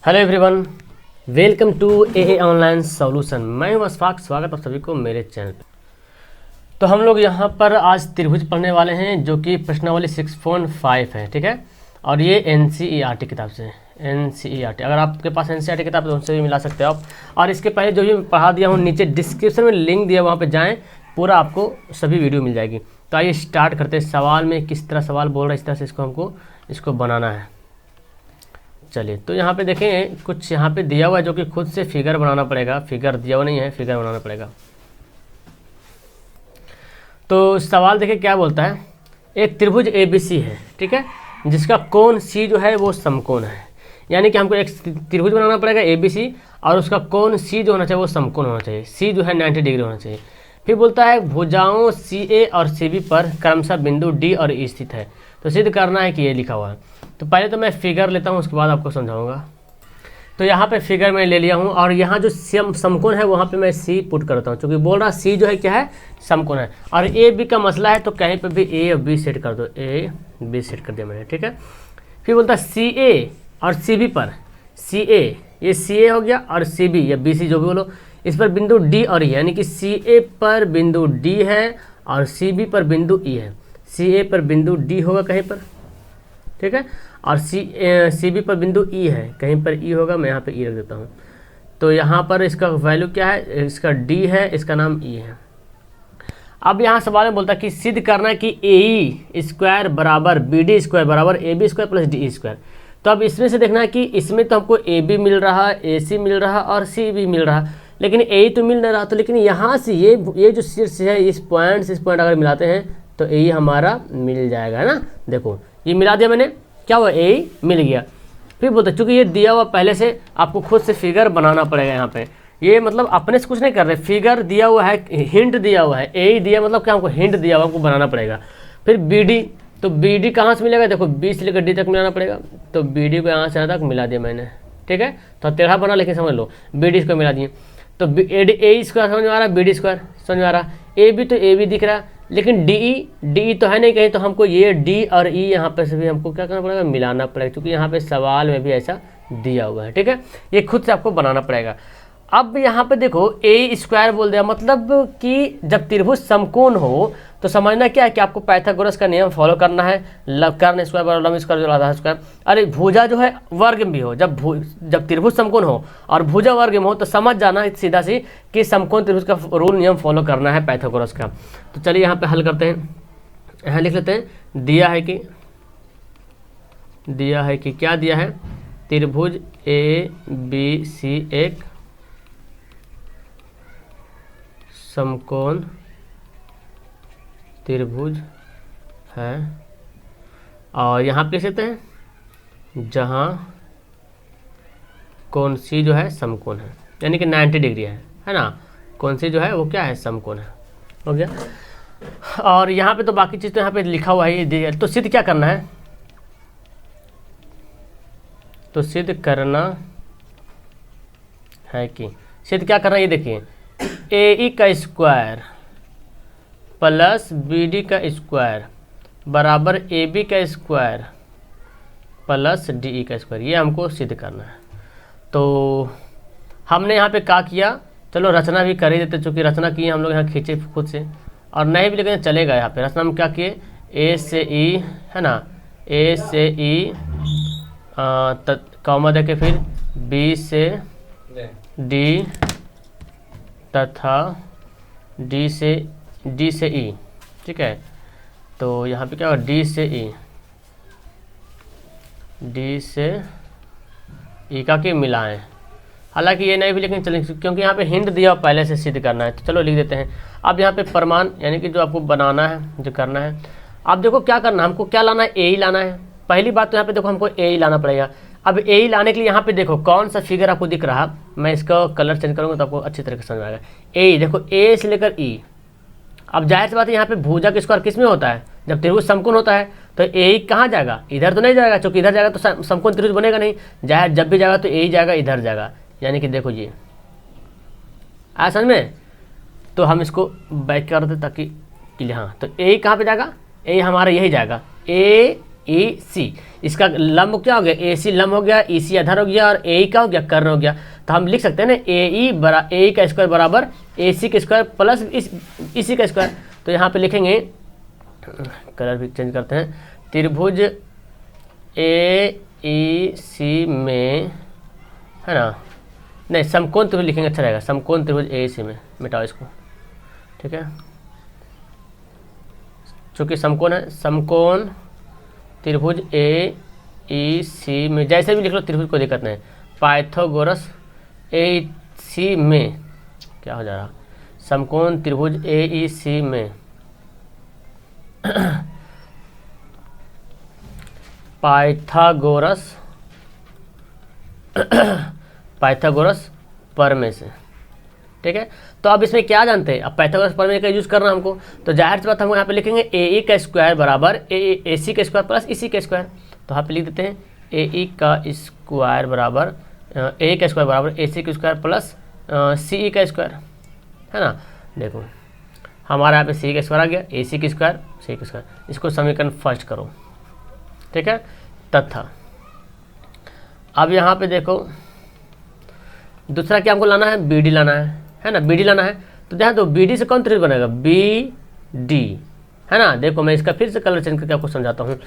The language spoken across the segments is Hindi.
Hello everyone, welcome to a online solution. मैं हूं अशफाक, स्वागत आप सभी को मेरे चैनल पे। तो हम लोग यहां पर आज त्रिभुज पढ़ने वाले हैं जो कि प्रश्नावली 6.5 है, ठीक है। और ये NCERT किताब से NCERT, अगर आपके पास NCERT किताब है तो उनसे भी मिला सकते हो आप। और इसके पहले जो भी पढ़ा दिया हूँ नीचे डिस्क्रिप्शन में लिंक दिया, वहाँ पर जाएँ, पूरा आपको सभी वीडियो मिल जाएगी। तो आइए स्टार्ट करते हैं। सवाल में किस तरह सवाल बोल रहा है इस तरह से इसको बनाना है। चलिए, तो यहाँ पे देखें, कुछ यहाँ पे दिया हुआ है जो कि खुद से फिगर बनाना पड़ेगा। फिगर दिया हुआ नहीं है, फिगर बनाना पड़ेगा। तो सवाल देखिए क्या बोलता है। एक त्रिभुज ABC है, ठीक है, जिसका कोण C जो है वो समकोण है। यानी कि हमको एक त्रिभुज बनाना पड़ेगा ABC, और उसका कोण C जो होना चाहिए वो समकोण होना चाहिए। C जो है 90 डिग्री होना चाहिए। फिर बोलता है भुजाओं CA और CB पर क्रमशः बिंदु D और E स्थित है। तो सिद्ध करना है कि ये लिखा हुआ है। तो पहले तो मैं फिगर लेता हूँ, उसके बाद आपको समझाऊंगा। तो यहाँ पे फिगर मैं ले लिया हूँ, और यहाँ जो समकोण है वहाँ पे मैं C पुट करता हूँ, क्योंकि बोल रहा C जो है क्या है, समकोण है। और AB का मसला है, तो कहीं पे भी A और B सेट कर दो। A B सेट कर दिया मैंने, ठीक है। फिर बोलता है CA और CB पर, CA ये CA हो गया, और CB या BC जो भी बोलो, इस पर बिंदु D और E, यानी कि CA पर बिंदु D है और CB पर बिंदु E है। CA पर बिंदु D होगा कहीं पर, ठीक है, और CB पर बिंदु E है, कहीं पर E होगा, मैं यहाँ पे E रख देता हूँ। तो यहाँ पर इसका वैल्यू क्या है, इसका D है, इसका नाम E है। अब यहाँ सवाल में बोलता है कि सिद्ध करना है कि AE स्क्वायर बराबर BD स्क्वायर बराबर AB square plus DE square. तो अब इसमें से देखना है कि इसमें तो हमको AB मिल रहा, AC मिल रहा और CB मिल रहा, लेकिन AE तो मिल नहीं रहा। तो लेकिन यहाँ से ये जो शीर्ष है, इस पॉइंट अगर मिलाते हैं तो AE हमारा मिल जाएगा, है ना। देखो ये मिला दिया मैंने, क्या हुआ, AE मिल गया। फिर बोलते चूँकि ये दिया हुआ पहले से, आपको खुद से फिगर बनाना पड़ेगा। यहाँ पे ये मतलब अपने से कुछ नहीं कर रहे, फिगर दिया हुआ है, हिंट दिया हुआ है। AE दिया मतलब क्या, हमको हिंट दिया हुआ, हमको बनाना पड़ेगा। फिर BD, तो BD कहाँ से मिलेगा, देखो B से लेकर D तक मिलाना पड़ेगा। तो BD को यहाँ से यहाँ तक मिला दिया मैंने, ठीक है। तो टेढ़ा बना, लेकिन समझ लो BD इसको मिला दिए। तो AE स्क्वायर समझ में आ रहा है, BD स्क्वायर समझ में आ रहा, AB तो AB दिख रहा है, लेकिन DE तो है नहीं कहीं। तो हमको ये D और E यहाँ पे से भी हमको क्या करना पड़ेगा, मिलाना पड़ेगा, क्योंकि यहाँ पे सवाल में भी ऐसा दिया हुआ है, ठीक है। ये खुद से आपको बनाना पड़ेगा। अब यहाँ पे देखो AE स्क्वायर बोल दिया, मतलब कि जब त्रिभुज समकोण हो तो समझना क्या है कि आपको पाइथागोरस का नियम फॉलो करना है। कर्ण स्क्वायर बराबर लंब स्क्वायर आधा स्क्वायर। अरे भुजा जो है वर्ग में भी हो, जब त्रिभुज समकोण हो और भुजा वर्ग में हो, तो समझ जाना सीधा सी कि समकोण त्रिभुज का रूल नियम फॉलो करना है पाइथागोरस का। तो चलिए यहाँ पे हल करते हैं। यहाँ लिख लेते हैं, दिया है कि क्या दिया है, त्रिभुज ABC एक समकोण त्रिभुज है, और यहाँ पे लिख लेते हैं जहाँ कोण C जो है समकोण है, यानी कि 90 डिग्री है ना। कोण C जो है वो क्या है, समकोण है, हो गया। और यहाँ पे तो बाकी चीज़ तो यहाँ पे लिखा हुआ है, ये तो सिद्ध क्या करना है, तो सिद्ध करना है कि, सिद्ध क्या करना है, ये देखिए, AE का स्क्वायर प्लस BD का स्क्वायर बराबर AB का स्क्वायर प्लस DE का स्क्वायर, ये हमको सिद्ध करना है। तो हमने यहाँ पे क्या किया, चलो रचना भी कर ही देते, चूँकि रचना की हम लोग यहाँ खींचे खुद से, और नहीं भी लेकिन चलेगा। यहाँ पे रचना में क्या किए, A से E है ना, A से E कॉमा देके, फिर B से D तथा D से E, ठीक है। तो यहाँ पे क्या होगा, D से E का के मिलाएं। हालांकि ये नहीं भी, लेकिन चलिए, क्योंकि यहाँ पे हिंट दिया पहले से सिद्ध करना है, तो चलो लिख देते हैं। अब यहाँ पे प्रमाण, यानी कि जो आपको बनाना है, जो करना है, आप देखो क्या करना है, हमको क्या लाना है, AE लाना है। पहली बात तो यहाँ पे देखो हमको AE लाना पड़ेगा। अब AE लाने के लिए यहाँ पे देखो कौन सा फिगर आपको दिख रहा, मैं इसका कलर चेंज करूँगा तो आपको अच्छी तरह से समझ आएगा। AE देखो, A से लेकर E। अब जाहिर सी बात है, यहाँ पे भुजा का स्क्वायर किस में होता है, जब त्रिभुज समकोण होता है। तो AE कहाँ जाएगा, इधर तो नहीं जाएगा, क्योंकि इधर जाएगा तो समकोण त्रिभुज बनेगा नहीं। जब भी जाएगा तो AE जाएगा, इधर जाएगा, यानी कि देखो ये आया समझ में। तो हम इसको बैक कर दें ताकि हाँ, तो AE कहाँ पे जाएगा, AE हमारा यही जाएगा, A ई सी, इसका लंब क्या हो गया, ए सी लंब हो गया, ई सी आधार हो गया और ए ई क्या हो गया, कर्ण हो गया। तो हम लिख सकते हैं ना ए ई का स्क्वायर बराबर ए सी का स्क्वायर प्लस ई सी का स्क्वायर। तो यहाँ पे लिखेंगे, कलर भी चेंज करते हैं, त्रिभुज ए ई सी में, है ना, नहीं समकोण त्रिभुज लिखेंगे अच्छा रहेगा, समकोण त्रिभुज ए सी में, मिटाओ इसको, ठीक है, चूँकि समकोण है, समकोण त्रिभुज ए ई सी में, जैसे भी लिख लो त्रिभुज कोई दिक्कत नहीं। पाइथागोरस ए सी में क्या हो जा रहा, समकोण त्रिभुज ए ई सी में पाइथागोरस पाइथागोरस प्रमेय से, ठीक है। तो अब इसमें क्या जानते हैं, अब पाइथागोरस प्रमेय का यूज करना हमको, तो जाहिर सी बात हम यहाँ पे लिखेंगे ए ई का स्क्वायर बराबर ए सी का स्क्वायर प्लस ई सी का स्क्वायर। तो यहाँ पे लिख देते हैं ए ई का स्क्वायर बराबर ए का स्क्वायर बराबर ए सी का स्क्वायर प्लस सी ई का स्क्वायर, है ना। देखो हमारा यहाँ पे सी का स्क्वायर आ गया, ए सी का स्क्वायर, सी का स्क्वायर, इसको समीकरण फर्स्ट करो, ठीक है। तथा अब यहाँ पे देखो दूसरा क्या हमको लाना है, बी डी लाना है ना, बी डी लाना है। तो ध्यान दो बी डी से कौन त्रिभुज बनेगा, बी डी, है ना। देखो मैं इसका फिर से कलर चेंज करके आपको समझाता हूँ।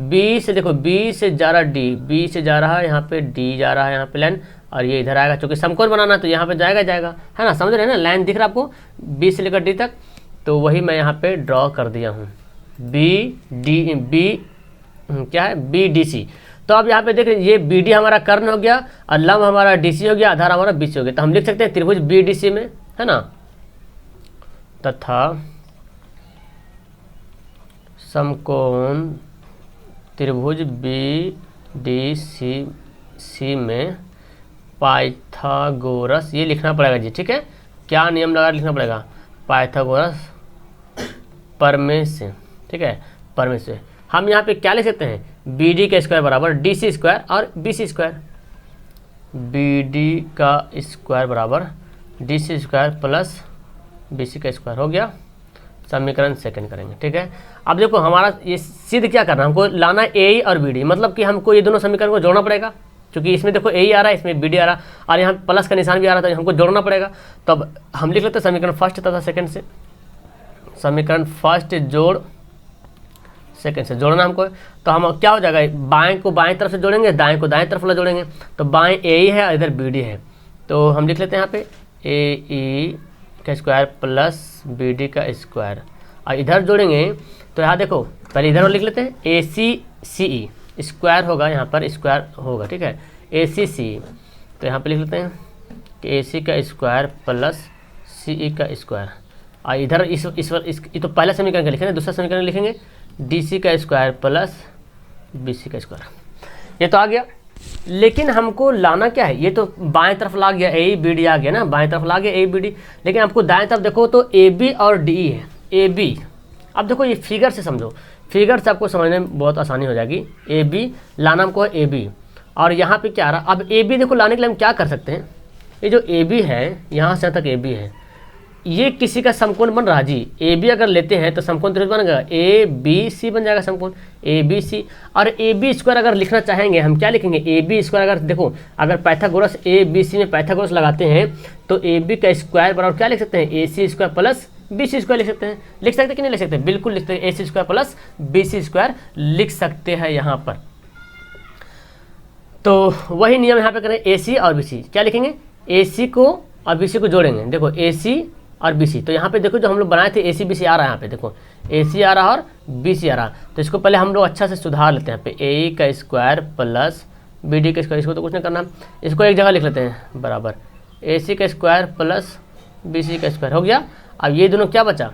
बी से देखो, बी से जा रहा डी, बी से जा रहा है यहाँ पे डी जा रहा है यहाँ पे लाइन, और ये इधर आएगा, क्योंकि समकोण बनाना है तो यहाँ पे जाएगा जाएगा, है ना, समझ रहे हैं ना, लाइन दिख रहा है आपको बी से लेकर डी तक। तो वही मैं यहाँ पे ड्रॉ कर दिया हूँ, बी डी, बी क्या है, बी डी सी। तो अब यहाँ पे देख ये बी डी हमारा कर्ण हो गया और लंब हमारा डी सी हो गया, आधार हमारा बी सी हो गया। तो हम लिख सकते हैं त्रिभुज बी डी सी में, है ना, तथा समकोण त्रिभुज बी डी सी में पाइथागोरस, ये लिखना पड़ेगा जी, ठीक है। क्या नियम लगा लिखना पड़ेगा, पाइथागोरस प्रमेय से, ठीक है, प्रमेय से हम यहाँ पे क्या लिख सकते हैं, बी डी का स्क्वायर बराबर डी सी स्क्वायर और B C square, B D का स्क्वायर बराबर D C square plus B C का स्क्वायर हो गया। समीकरण सेकंड करेंगे, ठीक है। अब देखो हमारा ये सिद्ध क्या करना है, हमको लाना है ए और बी डी, मतलब कि हमको ये दोनों समीकरण को जोड़ना पड़ेगा, क्योंकि इसमें देखो ए आ रहा है, इसमें बी डी आ रहा है, और यहाँ प्लस का निशान भी आ रहा था, हमको जोड़ना पड़ेगा। तब हम लिख लेते हैं समीकरण फर्स्ट तथा सेकंड से, समीकरण फर्स्ट जोड़ सेकंड से जोड़ना हमको। तो हम क्या हो जाएगा, बाएं को बाएं तरफ से जोड़ेंगे, दाएं को दाएं तरफ वाला जोड़ेंगे। तो बाएं ए ही है और इधर बी डी है, तो हम लिख लेते हैं यहाँ पे ए ई का स्क्वायर प्लस बी डी का स्क्वायर, और इधर जोड़ेंगे तो यहाँ देखो पहले इधर लिख लेते हैं A C C E square होगा, यहाँ पर स्क्वायर होगा, ठीक है, ए सी सी। तो यहाँ पे लिख लेते हैं कि ए सी का स्क्वायर प्लस सी ई का स्क्वायर, और इधर इस ये तो पहला समीकरण का लिखेंगे, दूसरा समीकरण लिखेंगे डी सी का स्क्वायर प्लस बी सी का स्क्वायर। ये तो आ गया, लेकिन हमको लाना क्या है, ये तो बाएं तरफ ला गया, ए बी डी आ गया ना, बाएं तरफ ला गया ए बी डी, लेकिन आपको दाएं तरफ देखो तो ए बी और डी ई है, ए बी। अब देखो ये फिगर से समझो, फिगर से आपको समझने में बहुत आसानी हो जाएगी। ए बी लाना हमको ए बी, और यहाँ पे क्या आ रहा, अब ए बी देखो लाने के लिए हम क्या कर सकते हैं, ये जो ए बी है यहाँ से तक ए बी है, ये किसी का समकोण बन रहा जी। ए बी अगर लेते हैं तो समकोण त्रिभुज बनेगा, ए बी सी बन जाएगा समकोण ए बी सी। और ए बी स्क्वायर अगर लिखना चाहेंगे हम क्या लिखेंगे, ए बी स्क्वायर, अगर देखो अगर पाइथागोरस ए बी सी में पाइथागोरस लगाते हैं तो ए बी का स्क्वायर बराबर क्या लिख सकते हैं, A C square plus B C square लिख सकते हैं। लिख सकते कि नहीं लिख सकते, बिल्कुल लिख सकते हैं, A C square plus B C square लिख सकते हैं यहाँ पर। तो वही नियम यहाँ पे करें, ए सी और बी सी क्या लिखेंगे, ए सी को और बी सी को जोड़ेंगे, देखो ए सी और बी सी। तो यहाँ पे देखो जो हम लोग बनाए थे ए सी बी सी आ रहा है, यहाँ पे देखो ए सी आ रहा और बी सी आ रहा। तो इसको पहले हम लोग अच्छा से सुधार लेते हैं, यहाँ पे ए का स्क्वायर प्लस बी डी का स्क्वायर, इसको तो कुछ नहीं करना, इसको एक जगह लिख लेते हैं बराबर ए सी का स्क्वायर प्लस बी सी का स्क्वायर हो गया। अब ये दोनों क्या बचा,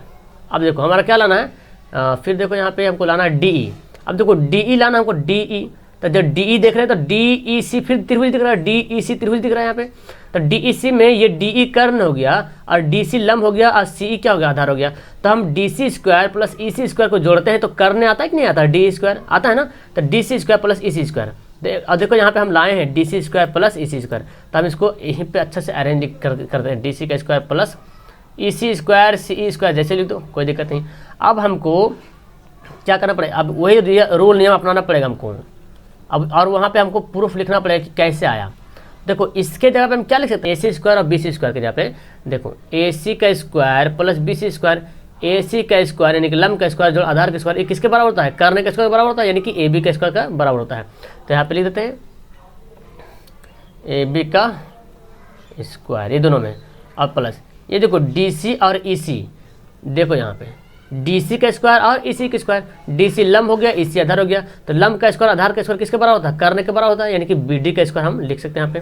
अब देखो हमारा क्या लाना है, फिर देखो यहाँ पे हमको लाना है डी ई। अब देखो डी ई लाना हमको, डी ई, तो जब डी ई देख रहे हैं तो डी ई सी फिर त्रिभुज दिख रहा है, डी ई सी त्रिभुज दिख रहा है यहाँ पे। तो डी ई सी में ये डी ई कर्ण हो गया और डी सी लंब हो गया और सी ई क्या हो गया, आधार हो गया। तो हम डी सी स्क्वायर प्लस ई सी स्क्वायर को जोड़ते हैं तो कर्ण आता है कि नहीं आता, डी स्क्वायर आता है ना। तो डी सी स्क्वायर प्लस ई सी स्क्वायर, और देखो यहाँ पे हम लाए हैं डी सी स्क्वायर प्लस ई सी स्क्वायर। तो हम इसको यहीं पे अच्छे से अरेंज करते हैं, डी सी का स्क्वायर प्लस ई सी स्क्वायर सी ई स्क्वायर, जैसे लिख दो कोई दिक्कत नहीं। अब हमको क्या करना पड़ेगा, अब वही रूल नियम अपनाना पड़ेगा हमको अब, और वहाँ पे हमको प्रूफ लिखना पड़ेगा कि कैसे आया। देखो इसके जगह पे हम क्या लिख सकते हैं, AC स्क्वायर और BC स्क्वायर के जगह पे देखो AC का square plus BC square, AC का स्क्वायर यानी कि लंब का स्क्वायर जो आधार का स्क्वायर, ये किसके बराबर होता है, कर्ने का स्क्वायर बराबर होता है, यानी कि AB का स्क्वायर का बराबर होता है। तो यहाँ पे लिख देते हैं AB का स्क्वायर, ये दोनों में, और प्लस ये देखो DC और EC, देखो यहाँ पे DC का स्क्वायर और EC का स्क्वायर, DC लंब हो गया, EC आधार हो गया, तो लंब का स्क्वायर आधार का स्क्वायर किसके बराबर होता है, कर्ने के बराबर होता है, यानी कि BD का स्क्वायर हम लिख सकते हैं यहाँ पे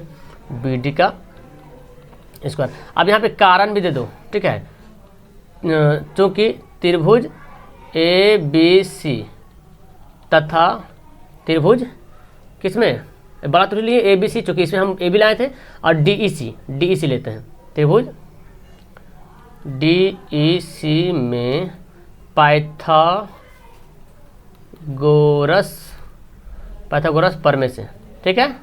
BD का स्क्वायर। अब यहाँ पे कारण भी दे दो, ठीक है, चूँकि त्रिभुज ABC तथा त्रिभुज किसमें, बड़ा त्रिभुज लिए ABC, चूँकि इसमें हम AB लाए थे, और DEC लेते हैं, त्रिभुज DEC में पाइथागोरस प्रमेय से, ठीक है।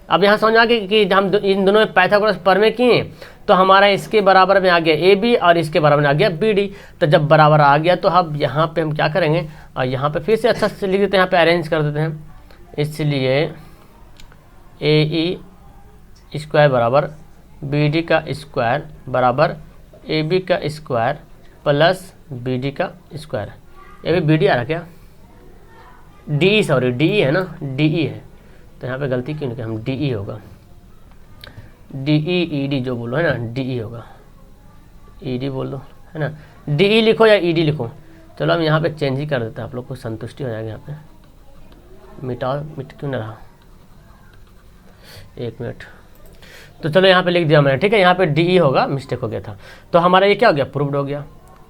अब यहाँ समझ आ गया कि हम इन दोनों में पाइथागोरस प्रमेय किए तो हमारा इसके बराबर में आ गया AB और इसके बराबर में आ गया BD। तो जब बराबर आ गया तो अब यहाँ पे हम क्या करेंगे, और यहाँ पे फिर से अच्छा से लिख देते हैं, यहाँ पे अरेंज कर देते हैं, इसलिए AE स्क्वायर बराबर BD का स्क्वायर बराबर AB का स्क्वायर प्लस BD का स्क्वायर। ये भी BD आ रहा क्या, DE सॉरी DE है ना, DE है, तो यहाँ पे गलती क्यों नहीं, हम DE होगा, DE ED जो बोलो है ना, DE होगा, ED बोल दो है ना, DE लिखो या ED लिखो, चलो हम यहाँ पे चेंज ही कर देते हैं, आप लोग को संतुष्टि हो जाएगी। यहाँ पे मिट क्यों ना रहा, एक मिनट, तो चलो यहाँ पे लिख दिया मैंने, ठीक है, यहाँ पे DE होगा, मिस्टेक हो गया था, तो हमारा ये क्या हो गया, प्रूव्ड हो गया।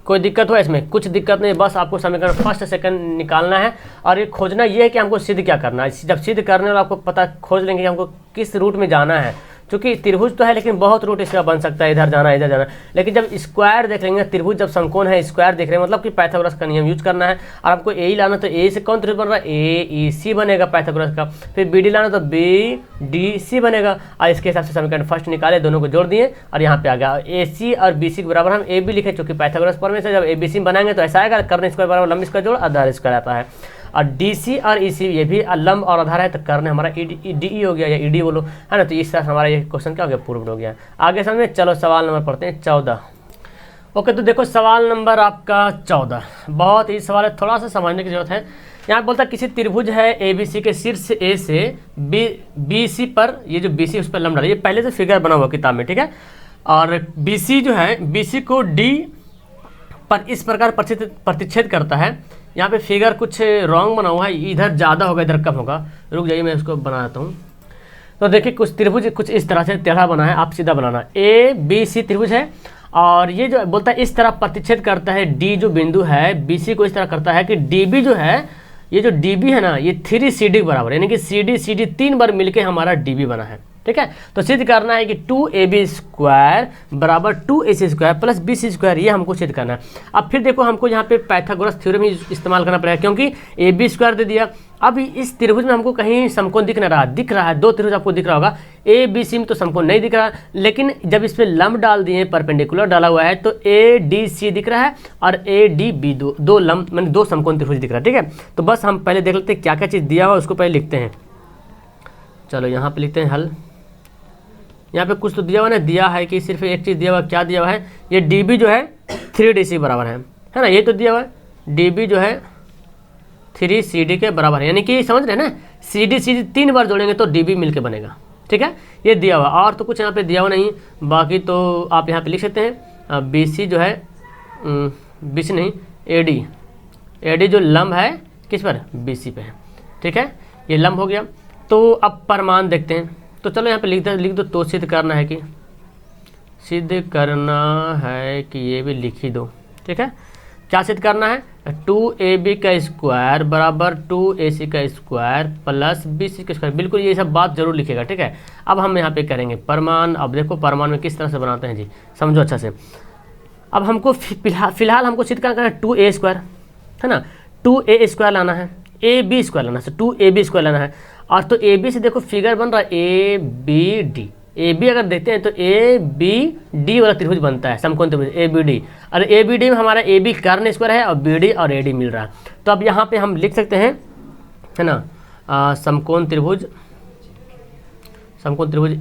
कोई दिक्कत हो इसमें, कुछ दिक्कत नहीं, बस आपको समीकरण फर्स्ट सेकंड निकालना है, और ये खोजना ये है कि हमको सिद्ध क्या करना है। जब सिद्ध करने और आपको पता खोज लेंगे कि हमको किस रूट में जाना है, क्योंकि त्रिभुज तो है लेकिन बहुत रूट इसका बन सकता है, इधर जाना इधर जाना, लेकिन जब स्क्वायर देख लेंगे, त्रिभुज जब समकोण है, स्क्वायर देख रहे हैं, मतलब कि पाइथागोरस का नियम यूज करना है, और आपको ए लाना तो ए से कौन त्रिभुज बन रहा है, AEC बनेगा पाइथागोरस का, फिर BD लाना तो BDC बनेगा, और इसके हिसाब से समीकरण फर्स्ट निकाले, दोनों को जोड़ दिए और यहाँ पे आ गया AC और BC के बराबर हम AB लिखे, क्योंकि पाइथागोरस प्रमेय से जब ABC बनाएंगे तो ऐसा आएगा, कर्ने स्क्वायर बराबर लंब स्क्वायर जोड़ आधार स्क्वायर आता है, और DC और EC ये भी लंब और आधार है, तो कर्ने हमारा DE हो गया या ED बोलो, है ना। तो इस तरह हमारा ये क्वेश्चन क्या हो गया, प्रूव्ड हो गया। आगे समझे, चलो सवाल नंबर पढ़ते हैं 14। ओके, तो देखो सवाल नंबर आपका 14 बहुत ही सवाल है, थोड़ा सा समझने की जरूरत है। यहाँ बोलता है किसी त्रिभुज है ABC के शीर्ष A से BC पर, ये जो BC उस पर लंब डाला, ये पहले से फिगर बना हुआ किताब में, ठीक है, और BC जो है BC को D पर इस प्रकार प्रतिच्छेद करता है। यहाँ पे फिगर कुछ रॉन्ग बना हुआ है, इधर ज़्यादा होगा इधर कम होगा, रुक जाइए मैं इसको बनाता हूँ। तो देखिए कुछ त्रिभुज कुछ इस तरह से टेढ़ा बना है, आप सीधा बनाना, ABC त्रिभुज है, और ये जो बोलता है इस तरह प्रतिच्छेद करता है, D जो बिंदु है BC को इस तरह करता है कि DB जो है, ये जो DB है ना, ये 3CD के बराबर, यानी कि CD 3 बार मिलके हमारा DB बना है, ठीक है। तो सिद्ध करना है कि 2AB स्क्वायर बराबर 2AC square plus BC square, ये हमको सिद्ध करना है। अब फिर देखो हमको यहाँ पे पाइथागोरस थ्योरम ही इस्तेमाल करना पड़ेगा, क्योंकि AB स्क्वायर दे दिया। अब इस त्रिभुज में हमको कहीं समकोण दिख रहा है, दो त्रिभुज आपको दिख रहा होगा, ABC में तो समकोण नहीं दिख रहा, लेकिन जब इस पर लंब डाल दिए, परपेंडिकुलर डाला हुआ है, तो ADC दिख रहा है और ADB दो लंब मतलब दो समकोण त्रिभुज दिख रहा है, ठीक है। तो बस हम पहले देख लेते हैं क्या क्या चीज़ दिया हुआ, उसको पहले लिखते हैं। चलो यहाँ पे लिखते हैं हल। यहाँ पे कुछ तो दिया हुआ ना, दिया है कि सिर्फ एक चीज़ दिया हुआ, क्या दिया हुआ है, ये DB जो है 3DC बराबर है ना, ये तो दिया हुआ है DB जो है 3CD के बराबर है, यानी कि समझ रहे हैं ना, CD 3 बार जोड़ेंगे तो DB मिलके बनेगा, ठीक है, ये दिया हुआ। और तो कुछ यहाँ पे दिया हुआ नहीं, बाकी तो आप यहाँ पे लिख सकते हैं BC जो है BC नहीं AD जो लंब है किस पर, BC पे है, ठीक है, ये लंब हो गया। तो अब प्रमाण देखते हैं, तो चलो यहाँ पे लिख दो तो सिद्ध करना है कि ये भी लिख ही दो, ठीक है। क्या सिद्ध करना है, 2AB का स्क्वायर बराबर 2AC का स्क्वायर प्लस BC का स्क्वायर, बिल्कुल ये सब बात जरूर लिखेगा, ठीक है। अब हम यहाँ पे करेंगे प्रमाण। अब देखो प्रमाण में किस तरह से बनाते हैं जी, समझो अच्छा से। अब हमको फिलहाल हमको सिद्ध करना है 2A स्क्वायर, है ना, 2A स्क्वायर लाना है, AB स्क्वायर लाना है, 2AB स्क्वायर लाना है। और तो AB से देखो फिगर बन रहा है ABD, AB अगर देखते हैं तो ABD वाला त्रिभुज बनता है, समकोण त्रिभुज ABD। और ए बी डी में हमारा ए बी कर्ण स्क्वायर है और बी डी और ए डी मिल रहा है। तो अब यहाँ पे हम लिख सकते हैं, है ना, समकोण त्रिभुज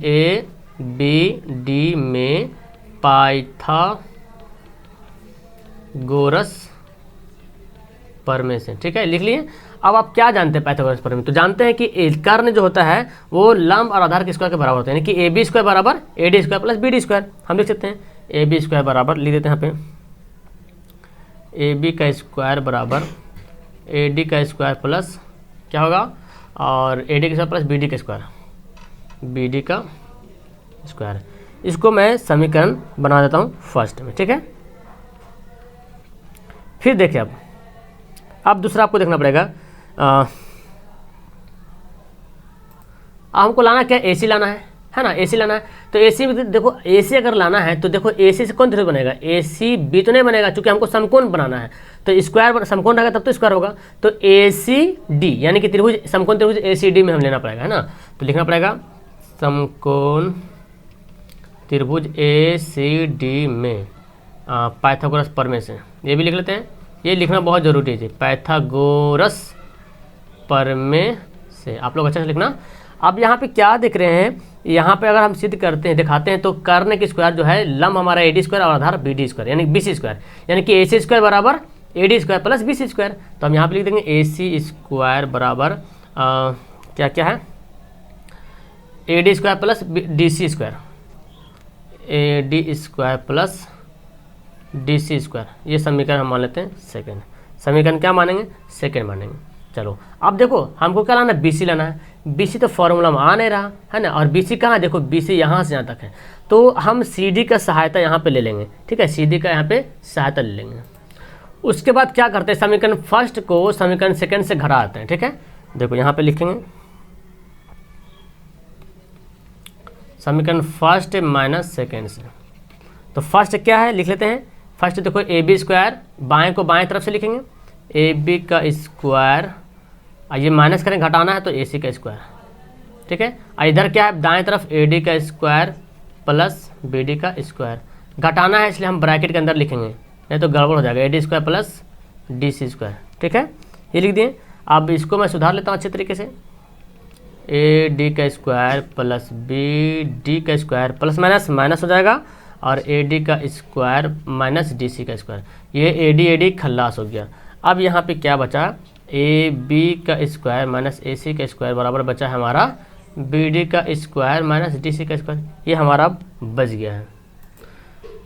ए बी डी में पाइथागोरस प्रमेय से, ठीक है, लिख लिए। अब आप क्या जानते हैं पाइथागोरस प्रमेय? तो जानते हैं कि कर्ण जो होता है वो लंब और आधार के स्क्वायर के बराबर होता है, यानी कि ए बी स्क्वायर बराबर A D square plus B D square. हम लिख सकते हैं ए बी स्क्वायर बराबर, लिख देते हैं यहाँ पे, ए बी का स्क्वायर बराबर ए डी का स्क्वायर प्लस क्या होगा, और ए डी का स्क्वायर प्लस बी डी का स्क्वायर, बी डी का स्क्वायर। इसको मैं समीकरण बना देता हूँ फर्स्ट में, ठीक है। फिर देखिए अब दूसरा आपको देखना पड़ेगा, हमको लाना क्या, ए सी लाना है ना, ए सी लाना है। तो ए सी में देखो, ए सी अगर लाना है तो देखो ए सी से कौन त्रिभुज बनेगा, ए सी बी तो नहीं बनेगा, क्योंकि हमको समकोण बनाना है। तो स्क्वायर समकोण रहेगा तब तो स्क्वायर होगा। तो ए सी डी यानी कि त्रिभुज, समकोण त्रिभुज ए सी डी में हम लेना पड़ेगा, है ना। तो लिखना पड़ेगा समकोण त्रिभुज ए सी डी में पाइथागोरस प्रमेय से, ये भी लिख लेते हैं, ये लिखना बहुत जरूरी है, पाइथागोरस प्रमेय से। आप लोग अच्छे से लिखना। अब यहाँ पे क्या देख रहे हैं, यहाँ पे अगर हम सिद्ध करते हैं, दिखाते हैं, तो कर्ण की स्क्वायर जो है लंब हमारा ए डी स्क्वायर और आधार बी डी स्क्वायर यानी बी सी स्क्वायर, यानी कि ए सी स्क्वायर बराबर A D square plus B C square. तो हम यहाँ पे लिख देंगे ए सी स्क्वायर बराबर क्या क्या है, A D square plus D C square, A D square plus D C square. ये समीकरण हम मान लेते हैं सेकेंड। समीकरण क्या मानेंगे, सेकेंड मानेंगे। चलो अब देखो हमको क्या लाना है, बी सी लाना है। बी सी तो फॉर्मूला में आ नहीं रहा है ना, और बी सी कहाँ, देखो बी सी यहाँ से यहाँ तक है, तो हम सी डी का सहायता यहाँ पे ले लेंगे, ठीक है, सी डी का यहाँ पे सहायता ले लेंगे। उसके बाद क्या करते हैं, समीकरण फर्स्ट को समीकरण सेकेंड से घटा आते हैं, ठीक है। देखो यहाँ पे लिखेंगे समीकरण फर्स्ट माइनस सेकेंड से। तो फर्स्ट क्या है लिख लेते हैं, फर्स्ट देखो ए बी स्क्वायर, बाएँ को बाएँ तरफ से लिखेंगे, ए बी का स्क्वायर, ये माइनस करें, घटाना है तो ए सी का स्क्वायर, ठीक है। और इधर क्या है, दाएं तरफ ए डी का स्क्वायर प्लस बी डी का स्क्वायर, घटाना है इसलिए हम ब्रैकेट के अंदर लिखेंगे, नहीं तो गड़बड़ हो जाएगा, A D square plus D C square, ठीक है, ये लिख दिए। अब इसको मैं सुधार लेता हूँ अच्छे तरीके से, ए डी का स्क्वायर प्लस बी डी का स्क्वायर प्लस माइनस माइनस हो जाएगा, और ए डी का स्क्वायर माइनस डी सी का स्क्वायर, ये ए डी खल्लास हो गया। अब यहाँ पे क्या बचा, ए बी का स्क्वायर माइनस ए सी का स्क्वायर बराबर बचा है हमारा बी डी का स्क्वायर माइनस डी सी का स्क्वायर, ये हमारा बच गया है।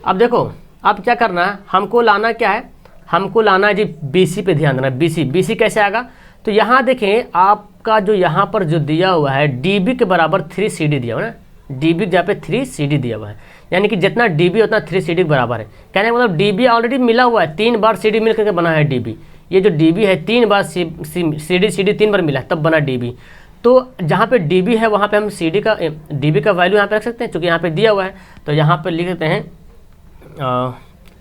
अब देखो अब क्या करना है, हमको लाना क्या है, हमको लाना है जी बी सी पे ध्यान देना। बी सी कैसे आएगा, तो यहाँ देखें आपका जो यहाँ पर जो दिया हुआ है डी बी के बराबर 3 सी डी दिया हुआ है ना, डी बी जहाँ पे 3 सी डी दिया हुआ है, यानी कि जितना डी बी उतना 3 सी डी के बराबर है। कहने का मतलब डी बी ऑलरेडी मिला हुआ है, 3 बार सी डी मिल करके बना है डी बी। ये जो डी बी है 3 बार सी डी 3 बार मिला है तब बना डी बी। तो जहाँ पे डी बी है वहाँ पे हम सी डी का डी बी का वैल्यू यहाँ पे रख सकते हैं, क्योंकि यहाँ पे दिया हुआ है। तो यहाँ पे लिख देते हैं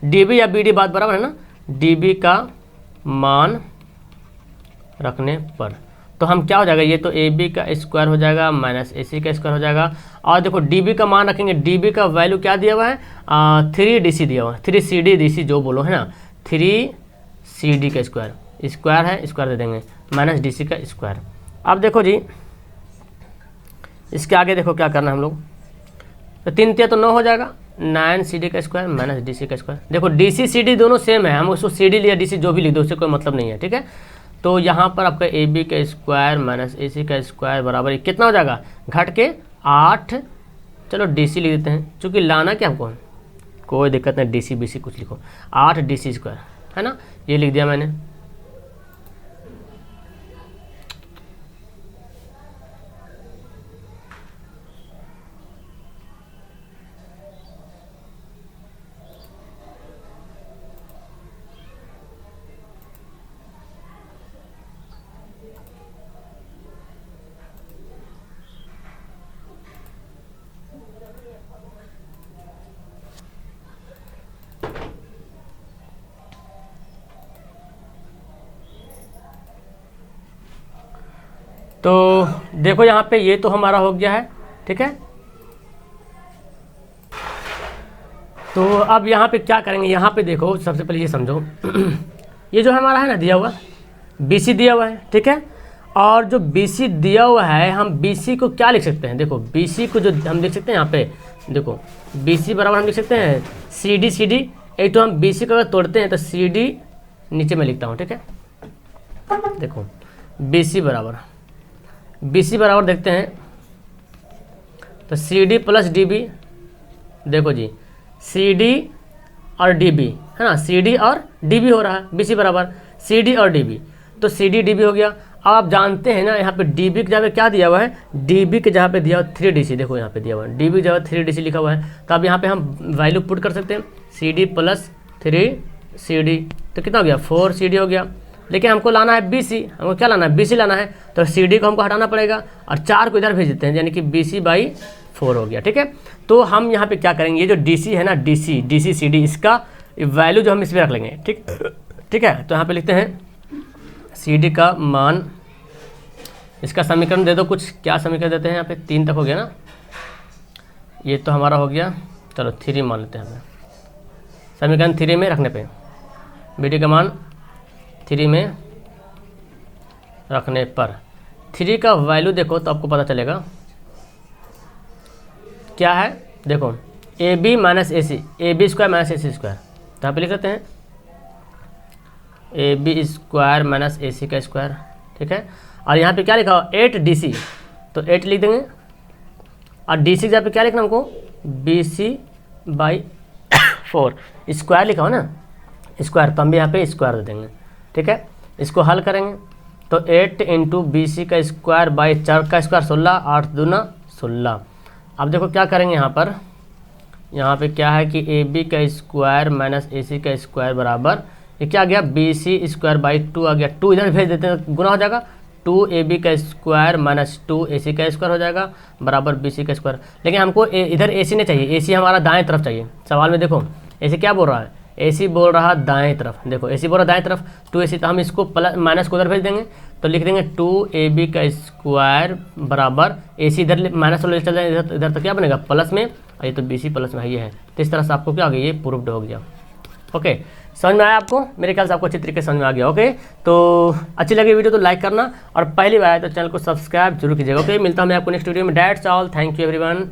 डी बी या बी डी बात बराबर है ना, डी बी का मान रखने पर तो हम क्या हो जाएगा, ये तो ए बी का स्क्वायर हो जाएगा माइनस ए सी का स्क्वायर हो जाएगा। और देखो डी बी का मान रखेंगे, डी बी का वैल्यू क्या दिया हुआ है, 3 डी सी दिया हुआ है, 3 सी डी डी सी जो बोलो है ना, 3 सी डी का स्क्वायर, स्क्वायर है स्क्वायर दे देंगे माइनस डी सी का स्क्वायर। अब देखो जी इसके आगे देखो क्या करना है हम लोग, तो 3 3 तो 9 हो जाएगा, 9 सी डी का स्क्वायर माइनस डी सी का स्क्वायर। देखो डी सी सी डी दोनों सेम है, हम उसको सी डी लिया डी सी जो भी लिख दो उससे कोई मतलब नहीं है, ठीक है। तो यहाँ पर आपका ए बी का स्क्वायर माइनस ए सी का स्क्वायर बराबर कितना हो जाएगा, घट के 8, चलो डी सी लिख देते हैं, चूँकि लाना क्या हमको, कोई दिक्कत नहीं, डी सी बी सी कुछ लिखो, 8 डी सी स्क्वायर है ना, ये लिख दिया मैंने। तो देखो यहाँ पे ये तो हमारा हो गया है, ठीक है। तो अब यहाँ पे क्या करेंगे, यहाँ पे देखो सबसे पहले ये समझो ये जो हमारा है ना दिया हुआ BC दिया हुआ है, ठीक है। और जो BC दिया हुआ है, हम BC को क्या लिख सकते हैं, देखो BC को जो हम लिख सकते हैं यहाँ पे, देखो BC बराबर हम लिख सकते हैं CD। एक तो हम BC को अगर तोड़ते हैं तो CD नीचे में लिखता हूँ, ठीक है। देखो BC बराबर देखते हैं तो CD प्लस DB, देखो जी CD और DB है ना, CD और DB हो रहा है, BC बराबर CD और DB, तो CD DB हो गया। अब आप जानते हैं ना यहाँ पे DB की जगह क्या दिया हुआ है, DB की जगह पे दिया हुआ 3DC, देखो यहाँ पे दिया हुआ है DB की जगह 3DC लिखा हुआ है, तो अब यहाँ पे हम वैल्यू पुट कर सकते हैं CD प्लस 3CD, तो कितना हो गया 4CD हो गया। लेकिन हमको लाना है BC, हमको क्या लाना है BC लाना है, तो CD को हमको हटाना पड़ेगा और 4 को इधर भेज देते हैं, यानी कि BC/4 हो गया, ठीक है। तो हम यहाँ पे क्या करेंगे, ये जो DC है ना DC CD, इसका वैल्यू जो हम इसमें रख लेंगे, ठीक है। तो यहाँ पे लिखते हैं CD का मान, इसका समीकरण दे दो कुछ, क्या समीकरण देते हैं यहाँ पे, 3 तक हो गया ना, ये तो हमारा हो गया, चलो 3 मान लेते हैं हमें, समीकरण 3 में रखने पे BD का मान 3 में रखने पर 3 का वैल्यू देखो तो आपको पता चलेगा क्या है, देखो AB minus AC, AB square minus AC square, तो यहाँ पे लिख लेते हैं AB स्क्वायर माइनस AC का स्क्वायर, ठीक है। और यहाँ पे क्या लिखा हो 8DC, तो 8 लिख देंगे, और DC की जगह पे क्या लिखना हमको BC/4, स्क्वायर लिखा हो ना स्क्वायर, तो हम भी यहाँ पे स्क्वायर दे देंगे, ठीक है। इसको हल करेंगे तो 8 इंटू BC का स्क्वायर बाई 4 का स्क्वायर 16, 8 दूना 16। अब देखो क्या करेंगे यहाँ पे क्या है कि AB का स्क्वायर माइनस AC का स्क्वायर बराबर, ये क्या आ गया BC स्क्वायर बाई 2 आ गया, 2 इधर भेज देते हैं, गुना हो जाएगा, 2AB का स्क्वायर माइनस 2AC का स्क्वायर हो जाएगा बराबर BC का स्क्वायर। लेकिन हमको इधर AC नहीं चाहिए, AC हमारा दाएं तरफ चाहिए। सवाल में देखो AC क्या बोल रहा है, AC बोल रहा दाएं तरफ, देखो AC बोल रहा दाएं तरफ 2AC, तो हम इसको प्लस माइनस को उधर भेज देंगे, तो लिख देंगे 2AB का स्क्वायर बराबर AC इधर माइनस वाले चल जाए इधर, तो क्या बनेगा प्लस में, और ये तो BC प्लस में ये है, तो इस तरह से आपको क्या हो गया, ये प्रूव्ड हो गया। ओके, समझ में आया आपको, मेरे ख्याल से आपको अच्छी तरीके से समझ में आ गया। ओके, तो अच्छी लगी वीडियो तो लाइक करना, और पहली बार आए तो चैनल को सब्सक्राइब जरूर कीजिएगा। ओके, मिलता हूं मैं आपको नेक्स्ट वीडियो में। That's all, thank you everyone.